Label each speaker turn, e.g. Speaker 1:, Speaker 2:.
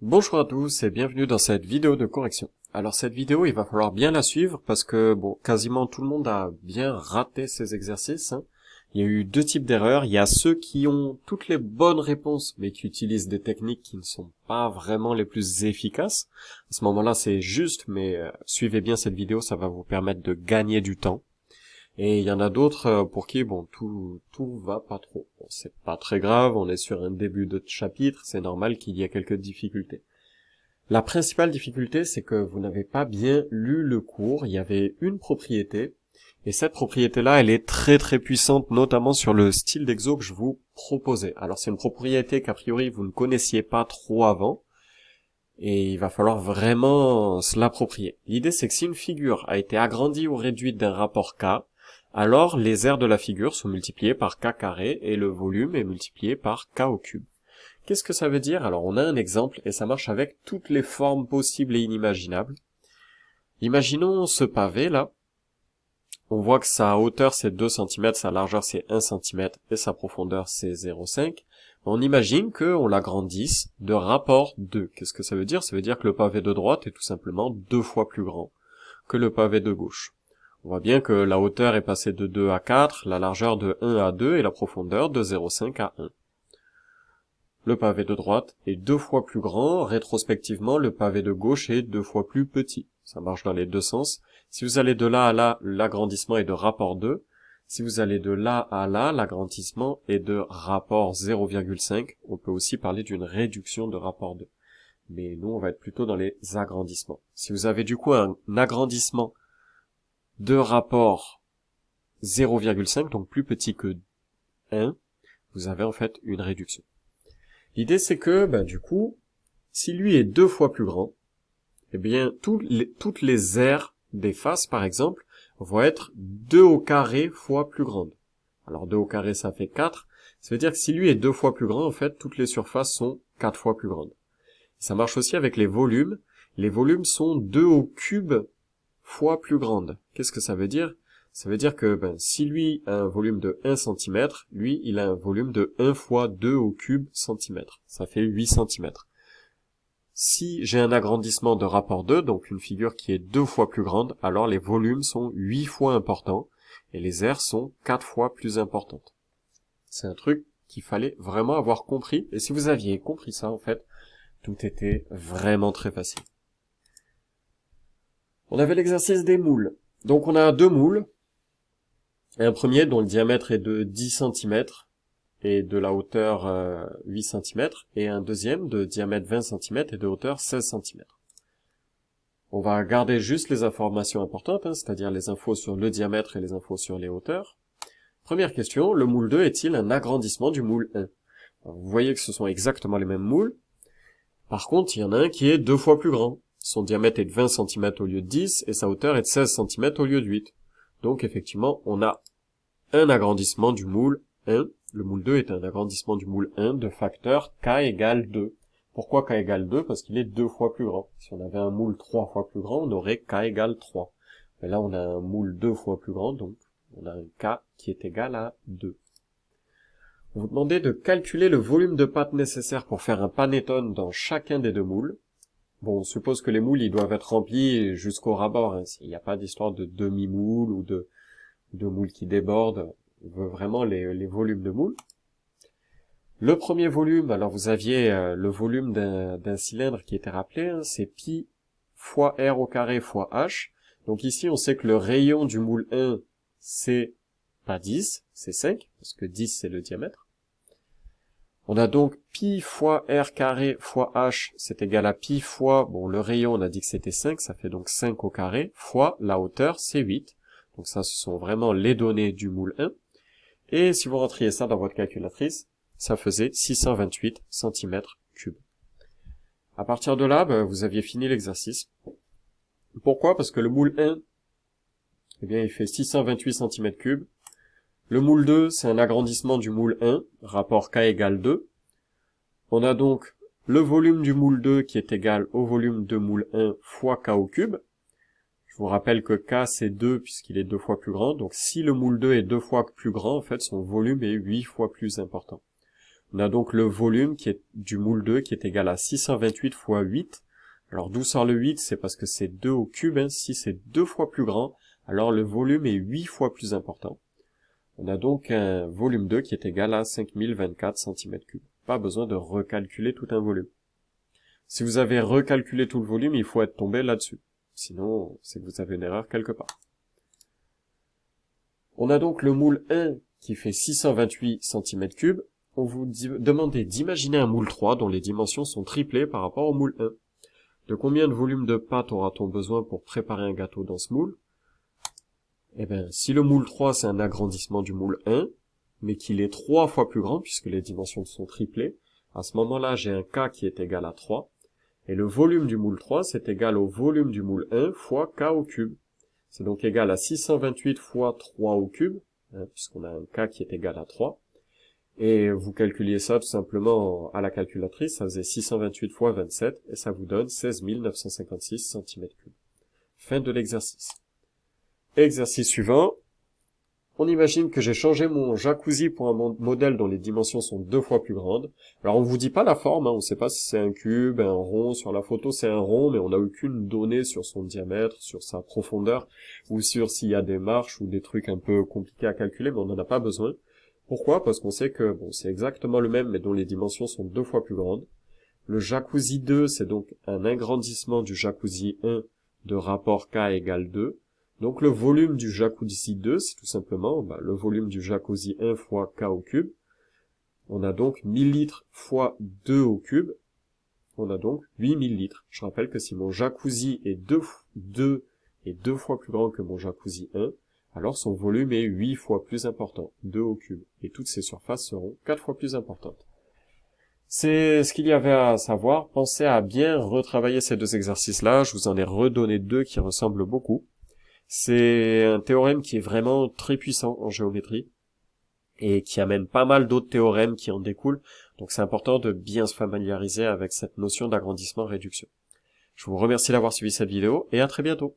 Speaker 1: Bonjour à tous et bienvenue dans cette vidéo de correction. Alors cette vidéo, il va falloir bien la suivre parce que, bon, quasiment tout le monde a bien raté ces exercices, hein. Il y a eu deux types d'erreurs. Il y a ceux qui ont toutes les bonnes réponses mais qui utilisent des techniques qui ne sont pas vraiment les plus efficaces. À ce moment-là, c'est juste, mais suivez bien cette vidéo, ça va vous permettre de gagner du temps. Et il y en a d'autres pour qui, bon, tout va pas trop. Bon, c'est pas très grave, on est sur un début de chapitre, c'est normal qu'il y ait quelques difficultés. La principale difficulté, c'est que vous n'avez pas bien lu le cours. Il y avait une propriété, et cette propriété-là, elle est très très puissante, notamment sur le style d'exo que je vous proposais. Alors c'est une propriété qu'a priori vous ne connaissiez pas trop avant, et il va falloir vraiment se l'approprier. L'idée, c'est que si une figure a été agrandie ou réduite d'un rapport K, alors les aires de la figure sont multipliées par K carré, et le volume est multiplié par K au cube. Qu'est-ce que ça veut dire? Alors on a un exemple et ça marche avec toutes les formes possibles et inimaginables. Imaginons ce pavé là. On voit que sa hauteur c'est 2 cm, sa largeur c'est 1 cm et sa profondeur c'est 0,5. On imagine qu'on l'agrandisse de rapport 2. Qu'est-ce que ça veut dire? Ça veut dire que le pavé de droite est tout simplement 2 fois plus grand que le pavé de gauche. On voit bien que la hauteur est passée de 2 à 4, la largeur de 1 à 2 et la profondeur de 0,5 à 1. Le pavé de droite est 2 fois plus grand, rétrospectivement le pavé de gauche est 2 fois plus petit. Ça marche dans les deux sens. Si vous allez de là à là, l'agrandissement est de rapport 2. Si vous allez de là à là, l'agrandissement est de rapport 0,5. On peut aussi parler d'une réduction de rapport 2. Mais nous, on va être plutôt dans les agrandissements. Si vous avez du coup un agrandissement de rapport 0,5, donc plus petit que 1, vous avez en fait une réduction. L'idée, c'est que, du coup, si lui est 2 fois plus grand, eh bien, toutes les aires des faces, par exemple, vont être 2 au carré fois plus grandes. Alors, 2 au carré, ça fait 4. Ça veut dire que si lui est 2 fois plus grand, en fait, toutes les surfaces sont 4 fois plus grandes. Ça marche aussi avec les volumes. Les volumes sont 2 au cube fois plus grandes. Qu'est-ce que ça veut dire? Ça veut dire que si lui a un volume de 1 cm, lui, il a un volume de 1 fois 2 au cube centimètre. Ça fait 8 cm. Si j'ai un agrandissement de rapport 2, donc une figure qui est 2 fois plus grande, alors les volumes sont 8 fois importants et les aires sont 4 fois plus importantes. C'est un truc qu'il fallait vraiment avoir compris. Et si vous aviez compris ça, en fait, tout était vraiment très facile. On avait l'exercice des moules. Donc on a deux moules. Un premier dont le diamètre est de 10 cm et de la hauteur 8 cm, et un deuxième de diamètre 20 cm et de hauteur 16 cm. On va garder juste les informations importantes, c'est-à-dire les infos sur le diamètre et les infos sur les hauteurs. Première question, le moule 2 est-il un agrandissement du moule 1? Alors, vous voyez que ce sont exactement les mêmes moules. Par contre, il y en a un qui est 2 fois plus grand. Son diamètre est de 20 cm au lieu de 10 et sa hauteur est de 16 cm au lieu de 8. Donc effectivement, on a un agrandissement du moule 1. Le moule 2 est un agrandissement du moule 1 de facteur k égale 2. Pourquoi k égale 2? Parce qu'il est 2 fois plus grand. Si on avait un moule 3 fois plus grand, on aurait k égale 3. Mais là, on a un moule 2 fois plus grand, donc on a un k qui est égal à 2. On vous demandait de calculer le volume de pâte nécessaire pour faire un panettone dans chacun des deux moules. Bon, on suppose que les moules, ils doivent être remplis jusqu'au ras-bord. Il n'y a pas d'histoire de demi-moule ou de moules qui débordent. On veut vraiment les volumes de moules. Le premier volume, alors vous aviez le volume d'un cylindre qui était rappelé, c'est pi fois r au carré fois h. Donc ici, on sait que le rayon du moule 1, c'est pas 10, c'est 5, parce que 10, c'est le diamètre. On a donc pi fois r carré fois h, c'est égal à pi fois, le rayon, on a dit que c'était 5, ça fait donc 5 au carré, fois la hauteur, c'est 8. Donc ça, ce sont vraiment les données du moule 1. Et si vous rentriez ça dans votre calculatrice, ça faisait 628 cm3. À partir de là, vous aviez fini l'exercice. Pourquoi? Parce que le moule 1, eh bien, il fait 628 cm3. Le moule 2, c'est un agrandissement du moule 1, rapport K égale 2. On a donc le volume du moule 2 qui est égal au volume de moule 1 fois K au cube. Je vous rappelle que K c'est 2 puisqu'il est 2 fois plus grand. Donc si le moule 2 est 2 fois plus grand, en fait son volume est 8 fois plus important. On a donc le volume qui est du moule 2 qui est égal à 628 fois 8. Alors d'où sort le 8? C'est parce que c'est 2 au cube, hein. Si c'est 2 fois plus grand, alors le volume est 8 fois plus important. On a donc un volume 2 qui est égal à 5024 cm3. Pas besoin de recalculer tout un volume. Si vous avez recalculé tout le volume, il faut être tombé là-dessus. Sinon, c'est que vous avez une erreur quelque part. On a donc le moule 1 qui fait 628 cm3. On vous demande d'imaginer un moule 3 dont les dimensions sont triplées par rapport au moule 1. De combien de volume de pâte aura-t-on besoin pour préparer un gâteau dans ce moule? Eh bien, si le moule 3 c'est un agrandissement du moule 1, mais qu'il est 3 fois plus grand puisque les dimensions sont triplées, à ce moment-là j'ai un K qui est égal à 3, et le volume du moule 3 c'est égal au volume du moule 1 fois K au cube. C'est donc égal à 628 fois 3 au cube, hein, puisqu'on a un K qui est égal à 3, et vous calculiez ça tout simplement à la calculatrice, ça faisait 628 fois 27, et ça vous donne 16 956 cm3. Fin de l'exercice. Exercice suivant. On imagine que j'ai changé mon jacuzzi pour un modèle dont les dimensions sont 2 fois plus grandes. Alors on vous dit pas la forme, hein, on sait pas si c'est un cube, un rond, sur la photo c'est un rond, mais on n'a aucune donnée sur son diamètre, sur sa profondeur, ou sur s'il y a des marches ou des trucs un peu compliqués à calculer, mais on n'en a pas besoin. Pourquoi? Parce qu'on sait que bon, c'est exactement le même, mais dont les dimensions sont 2 fois plus grandes. Le jacuzzi 2, c'est donc un agrandissement du jacuzzi 1 de rapport K égale 2. Donc le volume du jacuzzi 2, c'est tout simplement le volume du jacuzzi 1 fois K au cube. On a donc 1000 litres fois 2 au cube. On a donc 8000 litres. Je rappelle que si mon jacuzzi est 2 fois plus grand que mon jacuzzi 1, alors son volume est 8 fois plus important, 2 au cube. Et toutes ces surfaces seront 4 fois plus importantes. C'est ce qu'il y avait à savoir. Pensez à bien retravailler ces deux exercices-là. Je vous en ai redonné deux qui ressemblent beaucoup. C'est un théorème qui est vraiment très puissant en géométrie et qui amène pas mal d'autres théorèmes qui en découlent. Donc c'est important de bien se familiariser avec cette notion d'agrandissement-réduction. Je vous remercie d'avoir suivi cette vidéo et à très bientôt.